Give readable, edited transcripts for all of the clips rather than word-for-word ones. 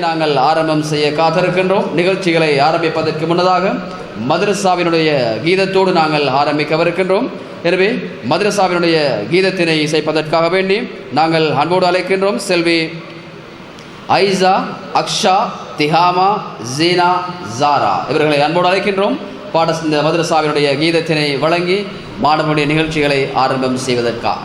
நாங்கள் ஆரம்பம் செய்ய காத்திருக்கின்றோம். நிகழ்ச்சிகளை ஆரம்பிப்பதற்கு முன்னதாக மதரசாவினுடைய கீதத்தோடு நாங்கள் ஆரம்பிக்கவிருக்கின்றோம். எனவே மதரசாவினுடைய கீதத்தினை இசைப்பதற்காக வேண்டி நாங்கள் அன்போடு அழைக்கின்றோம். செல்வி ஐசா, அக்ஷா, திஹாமா, ஜீனா, ஜாரா இவர்களை அன்போடு அழைக்கின்றோம். இந்த மதரசாவினுடைய கீதத்தினை வழங்கி மாணவனுடைய நிகழ்ச்சிகளை ஆரம்பம் செய்வதற்காக.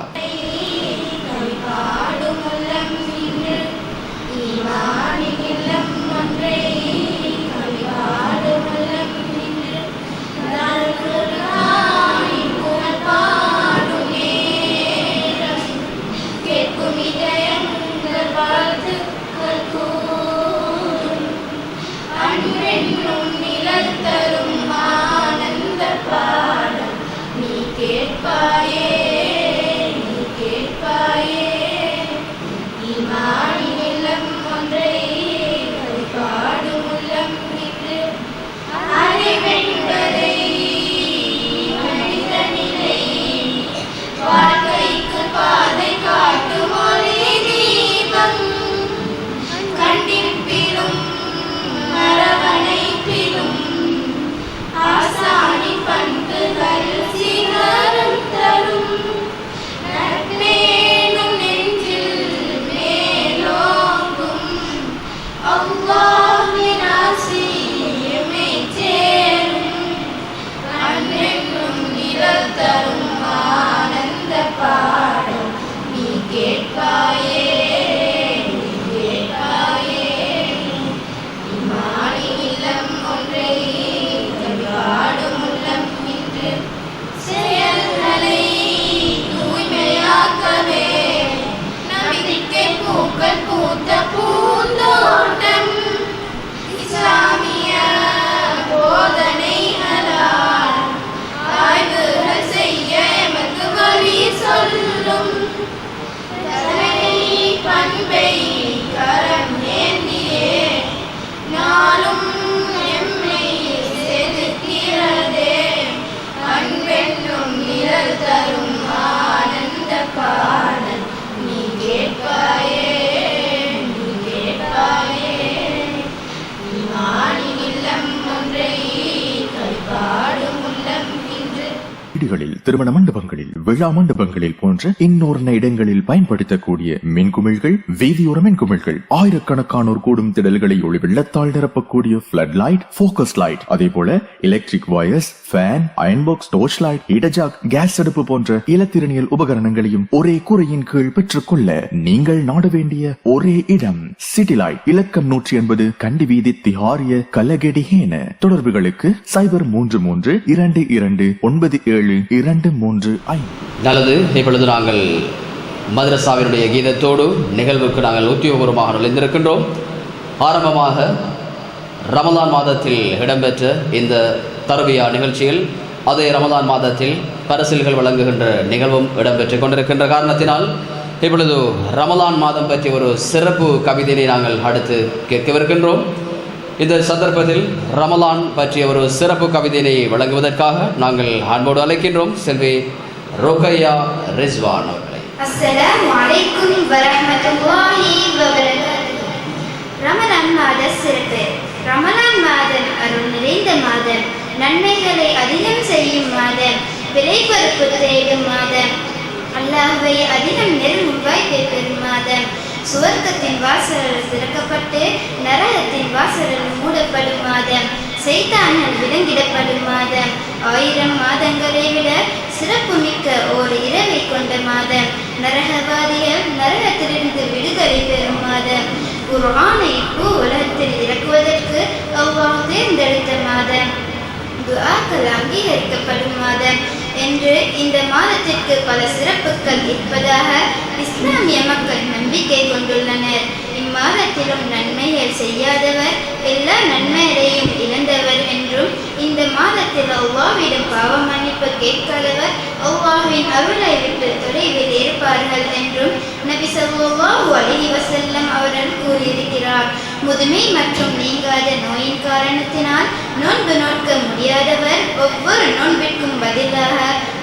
திருமண மண்டபங்களில், விழா மண்டபங்களில் போன்ற இன்னொரு இடங்களில் பயன்படுத்தக்கூடிய மின்குமிழ்கள், வீதியோர மின்குமிழ்கள், ஆயிரக்கணக்கானோர் கூடும் திடல்களை ஒளி வெள்ளத்தால் நிரப்பக்கூடிய பிளட் லைட், போக்கஸ் லைட், அதே போல electric wires, fan, iron box, torch light, இடஜாக், கேஸ் அடுப்பு போன்ற இலத்திரனியல் உபகரணங்களையும் ஒரே கூரையின் கீழ் பெற்றுக்கொள்ள நீங்கள் நாட வேண்டிய ஒரே இடம் சிட்டி லைட். இலக்கம் 180 கண்டி வீதி, திஹாரிய, கலகெடிஹேன. தொடர்புகளுக்கு 03322972 நல்லது. இப்பொழுது நாங்கள் மதரசாவினுடைய கீதத்தோடு நிகழ்வுக்கு நாங்கள் உத்தியோகபூர்வமாக நுழைந்திருக்கின்றோம். ஆரம்பமாக ரமலான் மாதத்தில் இடம்பெற்ற இந்த தர்பியா நிகழ்ச்சியில் அதே ரமலான் மாதத்தில் பரிசில்கள் வழங்குகின்ற நிகழ்வும் இடம்பெற்றுக் கொண்டிருக்கின்ற காரணத்தினால் இப்பொழுது ரமலான் மாதம் பற்றிய ஒரு சிறப்பு கவிதையை நாங்கள் அடுத்து கேட்கவிருக்கின்றோம். இந்த சந்தர்ப்பத்தில் ரமலான் பற்றிய ஒரு சிறப்பு கவிதையை வழங்குவதற்காக நாங்கள் அன்போடு அழைக்கின்றோம் செல்வி ரோக்கையா ரிஸ்வான் அவர்களை. அஸ்ஸலாமு அலைக்கும் வரஹ்மத்துல்லாஹி வபரகாத்துஹு. ரமலான் மாத சிறப்பு. ரமலான் மாதம் அருள் நிறைந்த மாதம், நன்மைகளை அதிகம் செய்யும் மாதம், விளைபொறுப்பு தேடும் மாதம், அல்லாஹ்வை அதிகம் நெருங்கும் வாய்ப்பை பெறும் மாதம், சுவர்க்கத்தின் வாசல்கள் திறக்கப்பட்டு நரகத்தின் வாசல்கள் மூடப்படும் மாதம், சைத்தானால் விலங்கிடப்படும் மாதம், 1000 மாதங்களை விட சிறப்பு மிக்க ஓர் இரவை கொண்ட மாதம், நரகவாதிகள் நரகத்திலிருந்து விடுதலை பெறும் மாதம், குர்ஆனை உலகத்தில் இறக்குவதற்கு அல்லாஹ் தேர்ந்தெடுத்த மாதம், துஆக்கள் அங்கீகரிக்கப்படும் மாதம் என்று இந்த மாதத்திற்கு பல சிறப்புகள் இருப்பதாக இஸ்லாமிய மக்கள் நம்பிக்கை கொண்டுள்ளனர். இம்மாதத்திலும் நன்மைகள் செய்யாதவர் எல்லா நன்மைகளையும் இழந்தவர் என்றும், இந்த மாதத்தில் பாவ மன்னிப்பு கேட்காதவர் அல்லாஹ்வின் அருளை விட்டு தொலைவில் இருப்பார்கள் என்றும் நபி ஸல்லல்லாஹு அலைஹி வஸல்லம் அவர்கள் கூறியிருக்கிறார். முதுமை மற்றும் நீங்காத நோயின் காரணத்தினால் நோன்பு நோக்க முடியாதவர் ஒவ்வொரு நோன்பிற்கும் பதிலாக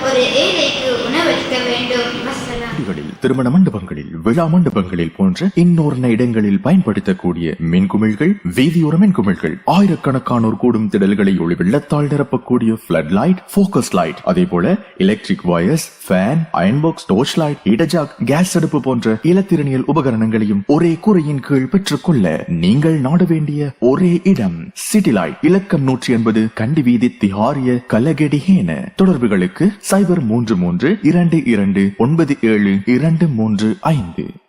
ஒரு ஏழைக்கு உணவளிக்க வேண்டும். வஸலாம். திருமண மண்டபங்களில், விழா மண்டபங்களில் போன்ற இன்னொரு இடங்களில் பயன்படுத்தக்கூடிய மின்குமிழ்கள், வீதியோர மின்குமிழ்கள், ஆயிரக்கணக்கானோர் கூடும் திடல்களை ஒளி வெள்ளத்தால் நிரப்பக்கூடிய ஃபிளட் லைட், ஃபோக்கஸ் லைட், அதே போல electric wires, fan, iron box, torch light, heater, gas அடுப்பு போன்ற இலத்திரனியல் உபகரணங்களையும் ஒரே கூரையின் கீழ் பெற்றுக்கொள்ள நீங்கள் நாட வேண்டிய ஒரே இடம் சிட்டி லைட். இலக்கம் 180 கண்டி வீதி, திஹாரிய, கலகெடிஹேன. தொடர்புகளுக்கு 033 22 97 235.